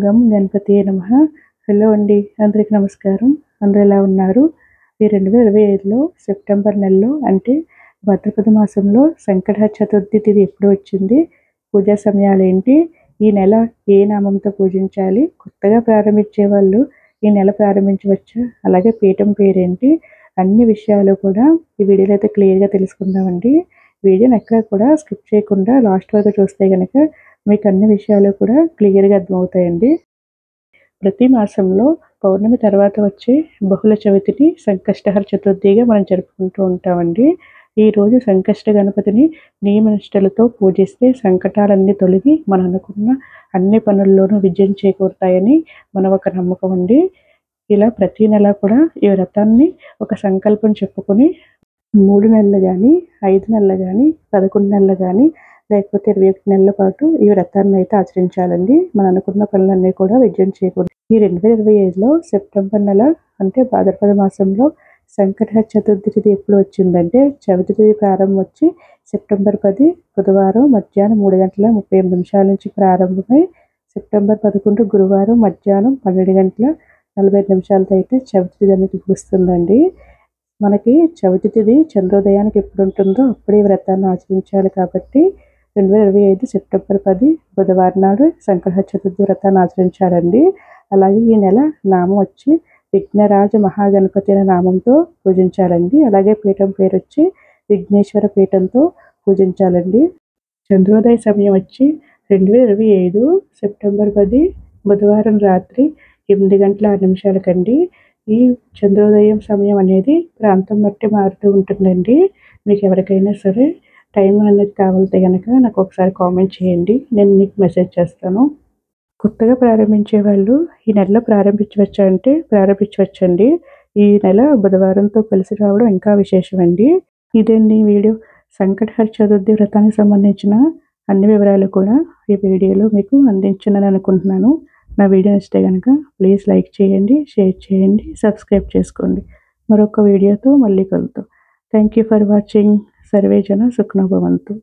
గం గణపతియే నమః. హలో అండి, అందరికి నమస్కారం. అందరూ ఎలా ఉన్నారు? ఈ 2025లో సెప్టెంబర్ నెలలో అంటే భాద్రపద మాసంలో సంకటహర చతుర్థి తిథి ఎప్పుడు వచ్చింది? పూజా సమయాలేంటి? ఈ నెల ఏ నామంతో పూజించాలి? కొత్తగా ప్రారంభించే వాళ్ళు ఈ నెల ప్రారంభించవచ్చా? అలాగే పీఠం పేరేంటి? అన్ని విషయాలు కూడా ఈ వీడియోలో అయితే క్లియర్గా తెలుసుకుందామండి. వీడియోని ఎక్కడ కూడా స్కిప్ చేయకుండా లాస్ట్ వరకు చూస్తే కనుక మీకు అన్ని విషయాలు కూడా క్లియర్గా అర్థమవుతాయండి. ప్రతి మాసంలో పౌర్ణమి తర్వాత వచ్చే బహుళ చవితిని సంకష్టహర చతుర్థిగా మనం జరుపుకుంటూ ఉంటామండి. ఈరోజు సంకష్ట గణపతిని నియమనిష్టలతో పూజిస్తే సంకటాలన్నీ తొలగి మనం అనుకున్న అన్ని పనుల్లోనూ విజయం చేకూరుతాయని మన ఒక నమ్మకం అండి. ఇలా ప్రతి నెల కూడా ఈ వ్రతాన్ని ఒక సంకల్పం చెప్పుకొని 3 నెలలు కానీ, 5 నెలలు కానీ, 11 నెలలు కానీ, లేకపోతే 21 నెలల పాటు ఈ వ్రతాన్ని అయితే ఆచరించాలండి. మనం అనుకున్న పనులన్నీ కూడా విజయం చేకూరుతాయి. ఈ 2025లో సెప్టెంబర్ నెల అంటే భాద్రపద మాసంలో సంకటహర చతుర్థి తిథి ఎప్పుడు వచ్చిందంటే చవితి తిథి ప్రారంభం వచ్చి సెప్టెంబర్ 10 బుధవారం మధ్యాహ్నం 3:38 నుంచి ప్రారంభమై సెప్టెంబర్ 11 గురువారం మధ్యాహ్నం 12:45 అయితే చవితి తిథి అనేది ముగుస్తుందండి. మనకి చవితి తిథి చంద్రోదయానికి ఎప్పుడు ఉంటుందో అప్పుడే వ్రతాన్ని ఆచరించాలి కాబట్టి 2025 సెప్టెంబర్ 10 బుధవారం నాడు సంకటహర చతుర్థి వ్రతాన్ని ఆచరించాలండి. అలాగే ఈ నెల నామం వచ్చి విఘ్నరాజ మహాగణపతి అనే నామంతో పూజించాలండి. అలాగే పీఠం పేరు వచ్చి విఘ్నేశ్వర పీఠంతో పూజించాలండి. చంద్రోదయ సమయం వచ్చి 2025 సెప్టెంబర్ 10 బుధవారం రాత్రి 8:06 ఈ చంద్రోదయం సమయం అనేది ప్రాంతం బట్టి మారుతూ ఉంటుందండి. మీకు ఎవరికైనా సరే టైం అనేది కావాలంటే కనుక నాకు ఒకసారి కామెంట్ చేయండి, నేను మీకు మెసేజ్ చేస్తాను. కొత్తగా ప్రారంభించే వాళ్ళు ఈ నెలలో ప్రారంభించవచ్చా అంటే ప్రారంభించవచ్చండి. ఈ నెల బుధవారంతో కలిసి రావడం ఇంకా విశేషమండి. ఇదండి వీడియో. సంకటహర చతుర్థి వ్రతానికి సంబంధించిన అన్ని వివరాలు కూడా ఈ వీడియోలో మీకు అందించానని అనుకుంటున్నాను. నా వీడియో నచ్చితే కనుక ప్లీజ్ లైక్ చేయండి, షేర్ చేయండి, సబ్స్క్రైబ్ చేసుకోండి. మరొక వీడియోతో మళ్ళీ కలుద్దాం. Thank you for watching. Survey జన సుఖినో భవంతు.